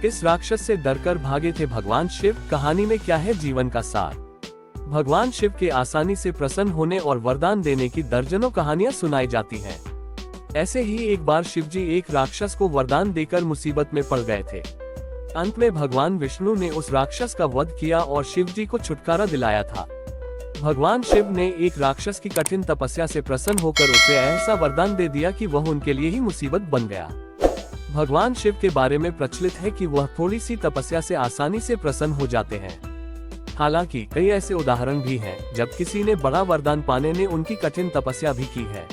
किस राक्षस से डरकर भागे थे भगवान शिव? कहानी में क्या है जीवन का सार? भगवान शिव के आसानी से प्रसन्न होने और वरदान देने की दर्जनों कहानियां सुनाई जाती हैं। ऐसे ही एक बार शिवजी एक राक्षस को वरदान देकर मुसीबत में पड़ गए थे। अंत में भगवान विष्णु ने उस राक्षस का वध किया और शिवजी को छुटकारा दिलाया था। भगवान शिव ने एक राक्षस की कठिन तपस्या से प्रसन्न होकर उसे ऐसा वरदान दे दिया कि वह उनके लिए ही मुसीबत बन गया। भगवान शिव के बारे में प्रचलित है कि वह थोड़ी सी तपस्या से आसानी से प्रसन्न हो जाते हैं। हालांकि कई ऐसे उदाहरण भी हैं जब किसी ने बड़ा वरदान पाने ने उनकी कठिन तपस्या भी की है।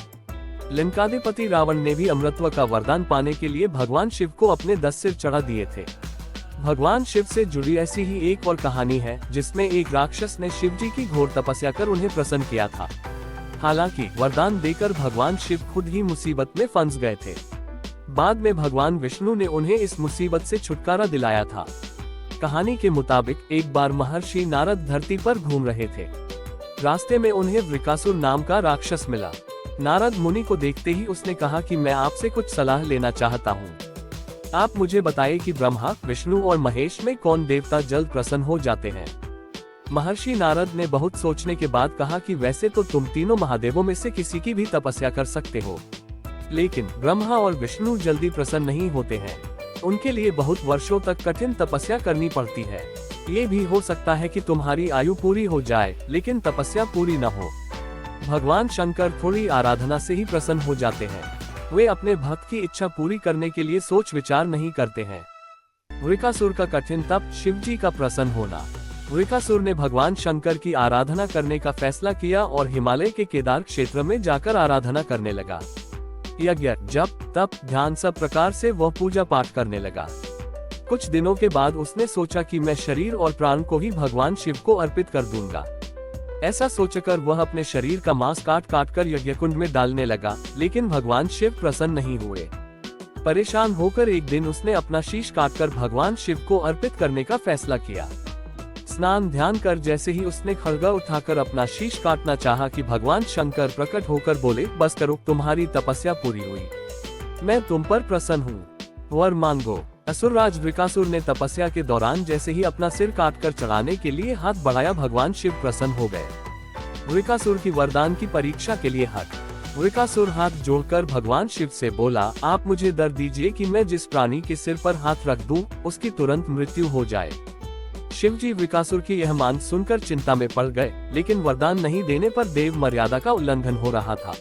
लंकाधिपति रावण ने भी अमृतत्व का वरदान पाने के लिए भगवान शिव को अपने 10 सिर चढ़ा दिए थे। भगवान शिव से जुड़ी ऐसी ही एक और कहानी है जिसमें एक राक्षस ने शिवजी की घोर तपस्या कर उन्हें प्रसन्न किया था। हालांकि वरदान देकर भगवान शिव खुद ही मुसीबत में फंस गए थे। बाद में भगवान विष्णु ने उन्हें इस मुसीबत से छुटकारा दिलाया था। कहानी के मुताबिक एक बार महर्षि नारद धरती पर घूम रहे थे। रास्ते में उन्हें वृकासुर नाम का राक्षस मिला। नारद मुनि को देखते ही उसने कहा कि मैं आपसे कुछ सलाह लेना चाहता हूँ। आप मुझे बताइए कि ब्रह्मा, विष्णु और महेश में कौन देवता जल्द प्रसन्न हो जाते हैं। महर्षि नारद ने बहुत सोचने के बाद कहा कि वैसे तो तुम तीनों महादेवों में से किसी की भी तपस्या कर सकते हो, लेकिन ब्रह्मा और विष्णु जल्दी प्रसन्न नहीं होते हैं। उनके लिए बहुत वर्षों तक कठिन तपस्या करनी पड़ती है। ये भी हो सकता है कि तुम्हारी आयु पूरी हो जाए लेकिन तपस्या पूरी न हो। भगवान शंकर थोड़ी आराधना से ही प्रसन्न हो जाते हैं। वे अपने भक्त की इच्छा पूरी करने के लिए सोच विचार नहीं करते हैं। वृकासुर का कठिन तप, शिवजी का प्रसन्न होना। वृकासुर ने भगवान शंकर की आराधना करने का फैसला किया और हिमालय के केदार क्षेत्र में जाकर आराधना करने लगा। यज्ञ, जप, तप, ध्यान सब प्रकार से वह पूजा पाठ करने लगा। कुछ दिनों के बाद उसने सोचा कि मैं शरीर और प्राण को ही भगवान शिव को अर्पित कर दूंगा। ऐसा सोचकर वह अपने शरीर का मांस काट काट कर यज्ञ कुंड में डालने लगा, लेकिन भगवान शिव प्रसन्न नहीं हुए। परेशान होकर एक दिन उसने अपना शीश काटकर भगवान शिव को अर्पित करने का फैसला किया। स्नान ध्यान कर जैसे ही उसने खड़गा उठाकर अपना शीश काटना चाहा कि भगवान शंकर प्रकट होकर बोले, बस करो, तुम्हारी तपस्या पूरी हुई, मैं तुम पर प्रसन्न हूँ, वर मांगो। असुरराज वृकासुर ने तपस्या के दौरान जैसे ही अपना सिर काटकर चढ़ाने के लिए हाथ बढ़ाया, भगवान शिव प्रसन्न हो गए। वृकासुर की वरदान की परीक्षा के लिए वृकासुर हाथ जोड़कर भगवान शिव से बोला, आप मुझे वर दीजिए कि मैं जिस प्राणी के सिर पर हाथ रख दूं, उसकी तुरंत मृत्यु हो जाए। शिवजी वृकासुर की यह मांग सुनकर चिंता में पड़ गए, लेकिन वरदान नहीं देने पर देव मर्यादा का उल्लंघन हो रहा था।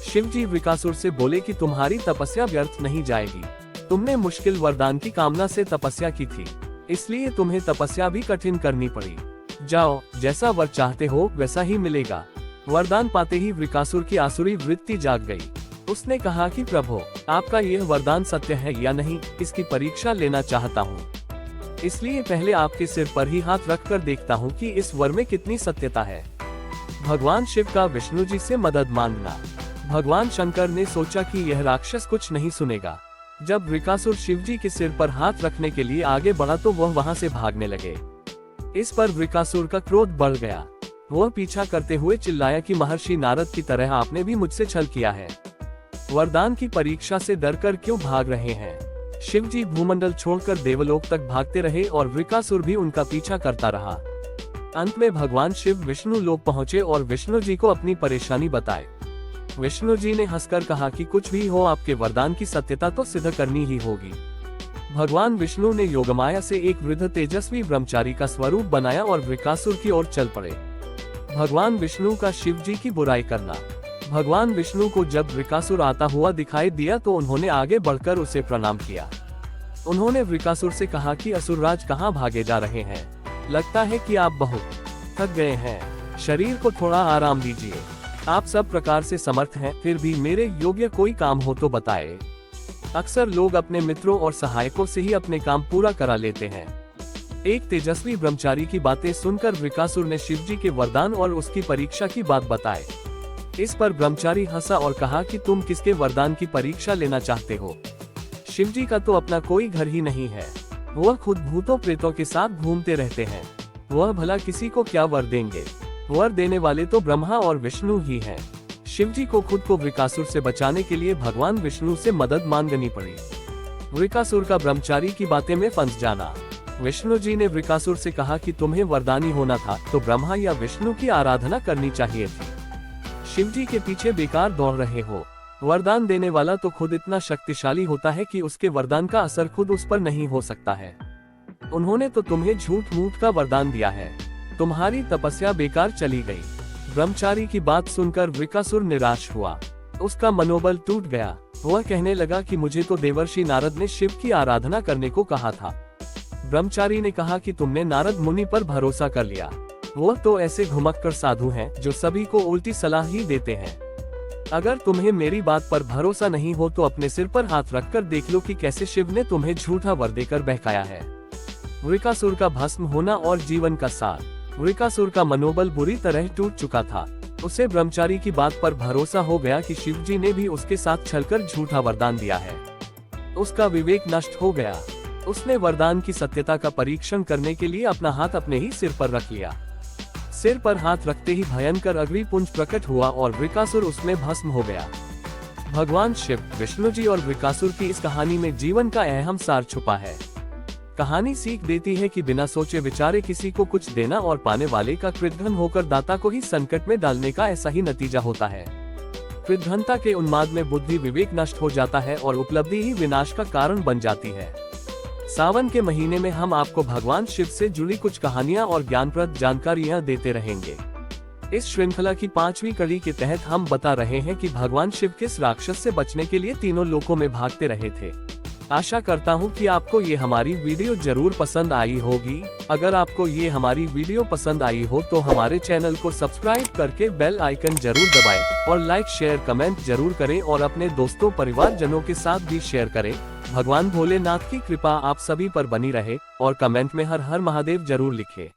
शिवजी वृकासुर से बोले कि तुम्हारी तपस्या व्यर्थ नहीं जाएगी। तुमने मुश्किल वरदान की कामना से तपस्या की थी, इसलिए तुम्हें तपस्या भी कठिन करनी पड़ी। जाओ, जैसा वर चाहते हो वैसा ही मिलेगा। वरदान पाते ही वृकासुर की आसुरी वृत्ति जाग गई। उसने कहा कि प्रभु, आपका यह वरदान सत्य है या नहीं, इसकी परीक्षा लेना चाहता हूँ। इसलिए पहले आपके सिर पर ही हाथ रखकर देखता हूँ कि इस वर में कितनी सत्यता है। भगवान शिव का विष्णु जी से मदद मांगना। भगवान शंकर ने सोचा कि यह राक्षस कुछ नहीं सुनेगा। जब वृकासुर शिवजी के सिर पर हाथ रखने के लिए आगे बढ़ा तो वह वहां से भागने लगे। इस पर वृकासुर का क्रोध बढ़ गया। वह पीछा करते हुए चिल्लाया कि महर्षि नारद की तरह आपने भी मुझसे छल किया है। वरदान की परीक्षा से डरकर क्यों भाग रहे हैं? शिवजी भूमंडल छोड़कर देवलोक तक भागते रहे और वृकासुर भी उनका पीछा करता रहा। अंत में भगवान शिव विष्णु लोक पहुँचे और विष्णु जी को अपनी परेशानी बताई। विष्णु जी ने हंसकर कहा कि कुछ भी हो, आपके वरदान की सत्यता तो सिद्ध करनी ही होगी। भगवान विष्णु ने योगमाया से एक वृद्ध तेजस्वी ब्रह्मचारी का स्वरूप बनाया और वृकासुर की ओर चल पड़े। भगवान विष्णु का शिव जी की बुराई करना। भगवान विष्णु को जब वृकासुर आता हुआ दिखाई दिया तो उन्होंने आगे बढ़कर उसे प्रणाम किया। उन्होंने वृकासुर से कहा कि असुरराज कहाँ भागे जा रहे हैं? लगता है कि आप बहुत थक गए हैं, शरीर को थोड़ा आराम दीजिए। आप सब प्रकार से समर्थ हैं, फिर भी मेरे योग्य कोई काम हो तो बताएं। अक्सर लोग अपने मित्रों और सहायकों से ही अपने काम पूरा करा लेते हैं। एक तेजस्वी ब्रह्मचारी की बातें सुनकर वृकासुर ने शिवजी के वरदान और उसकी परीक्षा की बात बताई। इस पर ब्रह्मचारी हंसा और कहा कि तुम किसके वरदान की परीक्षा लेना चाहते हो? शिवजी का तो अपना कोई घर ही नहीं है। वह खुद भूतों प्रेतों के साथ घूमते रहते हैं। वह भला किसी को क्या वर देंगे? वर देने वाले तो ब्रह्मा और विष्णु ही हैं। शिवजी को खुद को वृकासुर से बचाने के लिए भगवान विष्णु से मदद मांगनी पड़ी। वृकासुर का ब्रह्मचारी की बातें में फंस जाना। विष्णु जी ने वृकासुर से कहा कि तुम्हें वरदानी होना था तो ब्रह्मा या विष्णु की आराधना करनी चाहिए थी। शिव जी के पीछे बेकार दौड़ रहे हो। वरदान देने वाला तो खुद इतना शक्तिशाली होता है कि उसके वरदान का असर खुद उस पर नहीं हो सकता है। उन्होंने तो तुम्हें झूठ मूठ का वरदान दिया है, तुम्हारी तपस्या बेकार चली गई। ब्रह्मचारी की बात सुनकर वृकासुर निराश हुआ, उसका मनोबल टूट गया। वह कहने लगा कि मुझे तो देवर्षि नारद ने शिव की आराधना करने को कहा था। ब्रह्मचारी ने कहा कि तुमने नारद मुनि पर भरोसा कर लिया, वह तो ऐसे घुमक्कड़ साधु हैं जो सभी को उल्टी सलाह ही देते हैं। अगर तुम्हें मेरी बात पर भरोसा नहीं हो तो अपने सिर पर हाथ रखकर देख लो कि कैसे शिव ने तुम्हें झूठा वर देकर बहकाया है। वृकासुर का भस्म होना और जीवन का सार। वृकासुर का मनोबल बुरी तरह टूट चुका था। उसे ब्रह्मचारी की बात पर भरोसा हो गया कि शिव जी ने भी उसके साथ छलकर झूठा वरदान दिया है। उसका विवेक नष्ट हो गया। उसने वरदान की सत्यता का परीक्षण करने के लिए अपना हाथ अपने ही सिर पर रख लिया। सिर पर हाथ रखते ही भयंकर अग्निपुंज प्रकट हुआ और वृकासुर उसमें भस्म हो गया। भगवान शिव, विष्णु जी और वृकासुर की इस कहानी में जीवन का अहम सार छुपा है। कहानी सीख देती है कि बिना सोचे विचारे किसी को कुछ देना और पाने वाले का कृतघ्न होकर दाता को ही संकट में डालने का ऐसा ही नतीजा होता है। कृतघ्नता के उन्माद में बुद्धि विवेक नष्ट हो जाता है और उपलब्धि ही विनाश का कारण बन जाती है। सावन के महीने में हम आपको भगवान शिव से जुड़ी कुछ कहानियां और ज्ञानप्रद जानकारियां देते रहेंगे। इस श्रृंखला की 5वीं कड़ी के तहत हम बता रहे हैं कि भगवान शिव किस राक्षस से बचने के लिए तीनों लोकों में भागते रहे थे। आशा करता हूं कि आपको ये हमारी वीडियो जरूर पसंद आई होगी। अगर आपको ये हमारी वीडियो पसंद आई हो तो हमारे चैनल को सब्सक्राइब करके बेल आइकन जरूर दबाएं और लाइक शेयर कमेंट जरूर करें और अपने दोस्तों परिवारजनों के साथ भी शेयर करें। भगवान भोलेनाथ की कृपा आप सभी पर बनी रहे और कमेंट में हर हर महादेव जरूर लिखें।